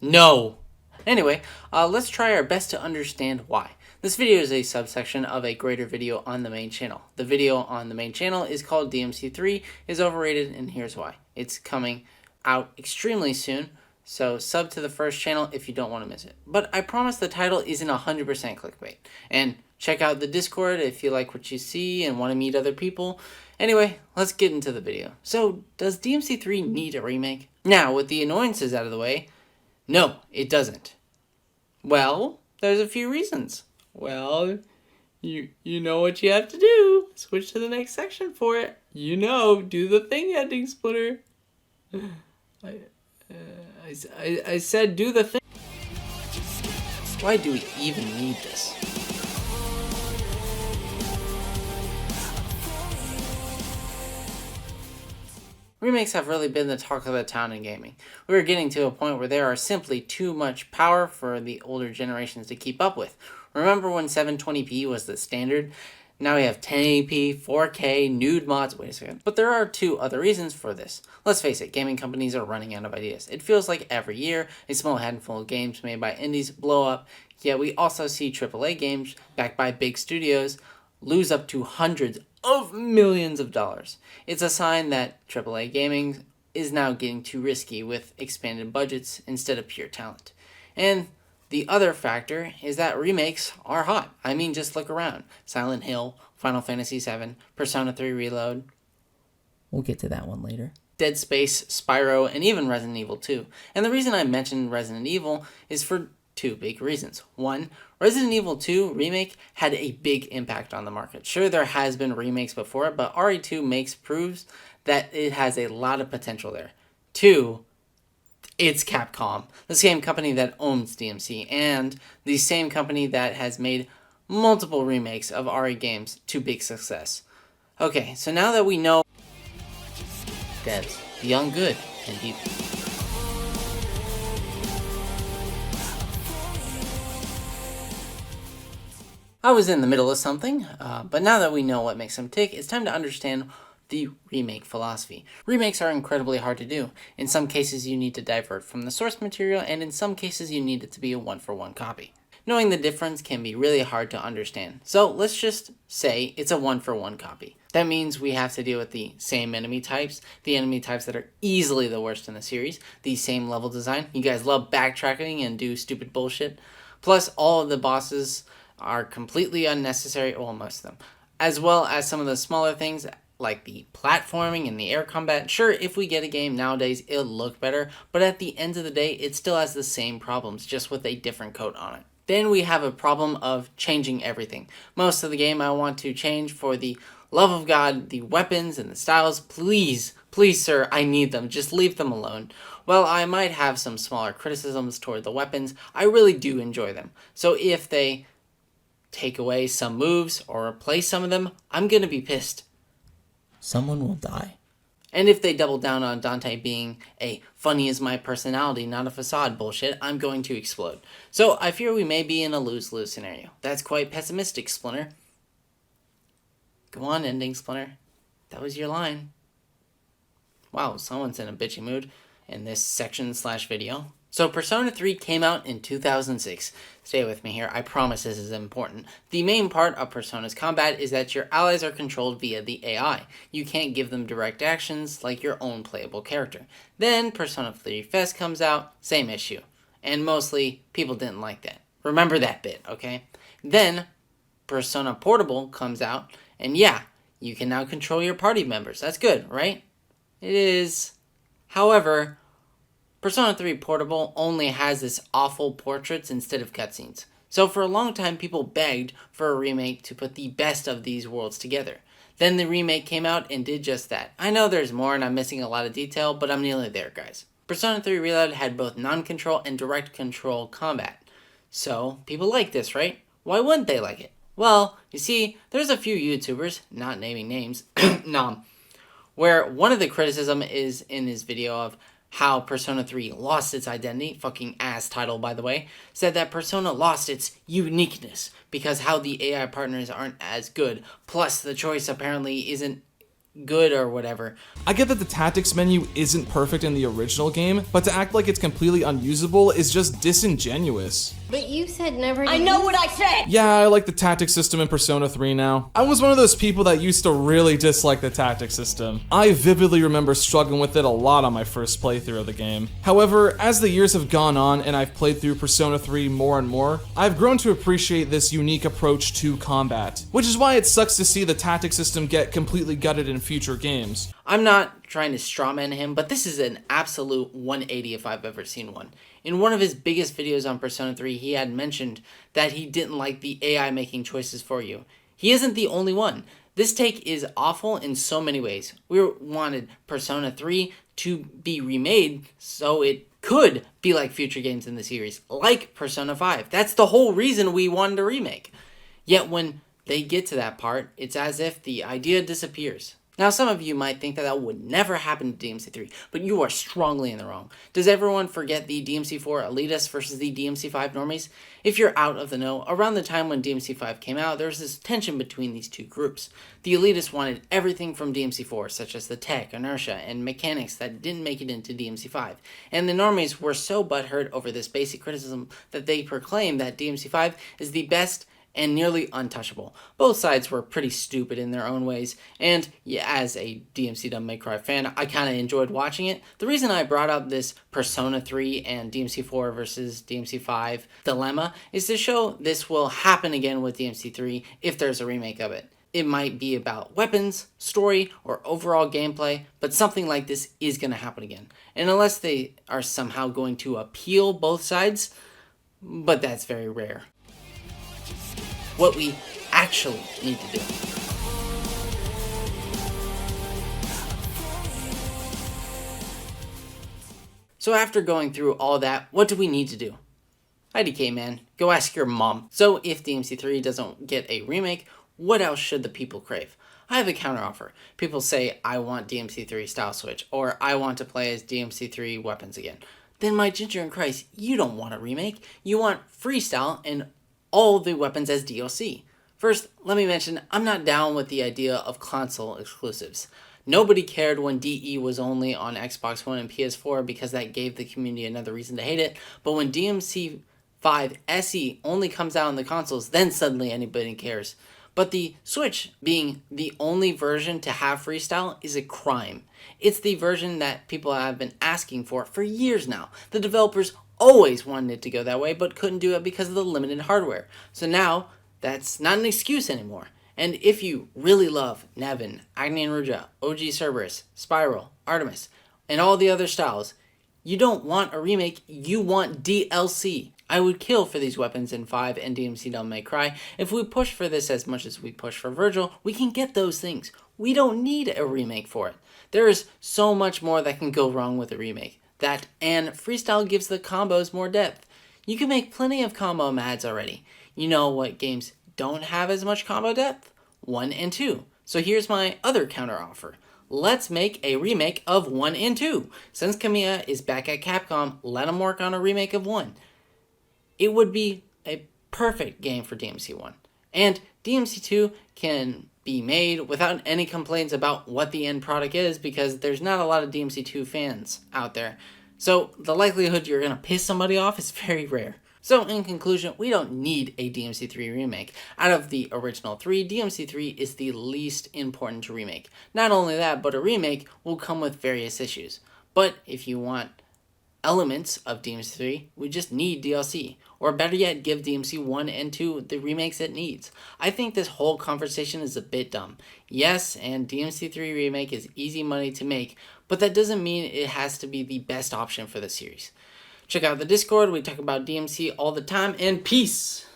No. Anyway, let's try our best to understand why. This video is a subsection of a greater video on the main channel. The video on the main channel is called DMC 3 is overrated, and here's why. It's coming out extremely soon, so sub to the first channel if you don't want to miss it. But I promise the title isn't 100% clickbait. And check out the Discord if you like what you see and want to meet other people. Anyway, let's get into the video. So, does DMC 3 need a remake? Now, with the annoyances out of the way, no, it doesn't. Well, there's a few reasons. Well, you know what you have to do. Switch to the next section for it. You know, do the thing ending, Splinter. I said do the thing. Why do we even need this? Remakes have really been the talk of the town in gaming. We are getting to a point where there are simply too much power for the older generations to keep up with. Remember when 720p was the standard? Now we have 1080p, 4K, nude mods. Wait a second. But there are two other reasons for this. Let's face it, gaming companies are running out of ideas. It feels like every year, a small handful of games made by indies blow up, yet we also see AAA games backed by big studios lose up to hundreds of millions of dollars. It's a sign that AAA gaming is now getting too risky with expanded budgets instead of pure talent. And the other factor is that remakes are hot. I mean, just look around. Silent Hill, Final Fantasy VII, Persona 3 Reload. We'll get to that one later. Dead Space, Spyro, and even Resident Evil 2. And the reason I mentioned Resident Evil is for two big reasons. One, Resident Evil 2 Remake had a big impact on the market. Sure, there has been remakes before it, but RE2 proves that it has a lot of potential there. Two, it's Capcom, the same company that owns DMC, and the same company that has made multiple remakes of RE games to big success. Okay, so now that we know devs, beyond good and evil. I was in the middle of something, but now that we know what makes them tick, it's time to understand the remake philosophy. Remakes are incredibly hard to do. In some cases, you need to divert from the source material, and in some cases, you need it to be a one-for-one copy. Knowing the difference can be really hard to understand. So let's just say it's a one-for-one copy. That means we have to deal with the same enemy types, the enemy types that are easily the worst in the series, the same level design. You guys love backtracking and do stupid bullshit. Plus, all of the bosses are completely unnecessary, well, most of them, as well as some of the smaller things like the platforming and the air combat. Sure, if we get a game nowadays, it'll look better, but at the end of the day, it still has the same problems, just with a different coat on it. Then we have a problem of changing everything. Most of the game I want to change for the love of God, the weapons and the styles. Please, sir, I need them. Just leave them alone. Well, I might have some smaller criticisms toward the weapons. I really do enjoy them. So if they take away some moves or replace some of them, I'm gonna be pissed. Someone will die. And if they double down on Dante being a funny is my personality, not a facade bullshit, I'm going to explode. So I fear we may be in a lose-lose scenario. That's quite pessimistic, Splinter. Go on, ending, Splinter. That was your line. Wow, someone's in a bitchy mood in this section/video. So Persona 3 came out in 2006. Stay with me here, I promise this is important. The main part of Persona's combat is that your allies are controlled via the AI. You can't give them direct actions like your own playable character. Then Persona 3 Fest comes out, same issue. And mostly, people didn't like that. Remember that bit, okay? Then Persona Portable comes out, and yeah, you can now control your party members. That's good, right? It is. However, Persona 3 Portable only has this awful portraits instead of cutscenes. So for a long time, people begged for a remake to put the best of these worlds together. Then the remake came out and did just that. I know there's more and I'm missing a lot of detail, but I'm nearly there, guys. Persona 3 Reload had both non-control and direct control combat. So people like this, right? Why wouldn't they like it? Well, you see, there's a few YouTubers, not naming names, where one of the criticism is in his video of how Persona 3 lost its identity, fucking ass title by the way, said that Persona lost its uniqueness because how the AI partners aren't as good, plus the choice apparently isn't good or whatever. I get that the tactics menu isn't perfect in the original game, but to act like it's completely unusable is just disingenuous. But you said never to I know what I said! Yeah, I like the tactics system in Persona 3 now. I was one of those people that used to really dislike the tactics system. I vividly remember struggling with it a lot on my first playthrough of the game. However, as the years have gone on and I've played through Persona 3 more and more, I've grown to appreciate this unique approach to combat, which is why it sucks to see the tactics system get completely gutted in future games. I'm not trying to strawman him, but this is an absolute 180 if I've ever seen one. In one of his biggest videos on Persona 3, he had mentioned that he didn't like the AI making choices for you. He isn't the only one. This take is awful in so many ways. We wanted Persona 3 to be remade so it could be like future games in the series, like Persona 5. That's the whole reason we wanted a remake. Yet when they get to that part, it's as if the idea disappears. Now, some of you might think that that would never happen to DMC3, but you are strongly in the wrong. Does everyone forget the DMC4 elitists versus the DMC5 normies? If you're out of the know, around the time when DMC5 came out, there was this tension between these two groups. The elitists wanted everything from DMC4, such as the tech, inertia, and mechanics that didn't make it into DMC5. And the normies were so butthurt over this basic criticism that they proclaimed that DMC5 is the best and nearly untouchable. Both sides were pretty stupid in their own ways, and yeah, as a DMC Devil May Cry fan, I kind of enjoyed watching it. The reason I brought up this Persona 3 and DMC4 versus DMC5 dilemma is to show this will happen again with DMC3 if there's a remake of it. It might be about weapons, story, or overall gameplay, but something like this is going to happen again. And unless they are somehow going to appeal both sides, but that's very rare. What we actually need to do. So after going through all that, what do we need to do? IDK man, go ask your mom. So if DMC3 doesn't get a remake, what else should the people crave? I have a counteroffer. People say, I want DMC3 style switch, or I want to play as DMC3 weapons again. Then my ginger in Christ, you don't want a remake. You want freestyle and all the weapons as DLC. First, let me mention, I'm not down with the idea of console exclusives. Nobody cared when DE was only on Xbox One and PS4 because that gave the community another reason to hate it, but when DMC5 SE only comes out on the consoles, then suddenly anybody cares. But the Switch being the only version to have freestyle is a crime. It's the version that people have been asking for years now. The developers always wanted it to go that way, but couldn't do it because of the limited hardware. So now, that's not an excuse anymore. And if you really love Nevin, Agni and Ruja, OG Cerberus, Spiral, Artemis, and all the other styles, you don't want a remake, you want DLC. I would kill for these weapons in 5 and DMC Devil May Cry. If we push for this as much as we push for Virgil, we can get those things. We don't need a remake for it. There is so much more that can go wrong with a remake. That and freestyle gives the combos more depth. You can make plenty of combo mads already. You know what games don't have as much combo depth? 1 and 2. So here's my other counteroffer. Let's make a remake of 1 and 2. Since Kamiya is back at Capcom, let him work on a remake of 1. It would be a perfect game for DMC 1. And DMC 2 can be made without any complaints about what the end product is because there's not a lot of DMC 2 fans out there. So the likelihood you're going to piss somebody off is very rare. So in conclusion, we don't need a DMC3 remake. Out of the original 3, DMC3 is the least important to remake. Not only that, but a remake will come with various issues. But if you want elements of DMC3, we just need DLC. Or better yet, give DMC 1 and 2 the remakes it needs. I think this whole conversation is a bit dumb. Yes, and DMC3 remake is easy money to make, but that doesn't mean it has to be the best option for the series. Check out the Discord, we talk about DMC all the time, and peace!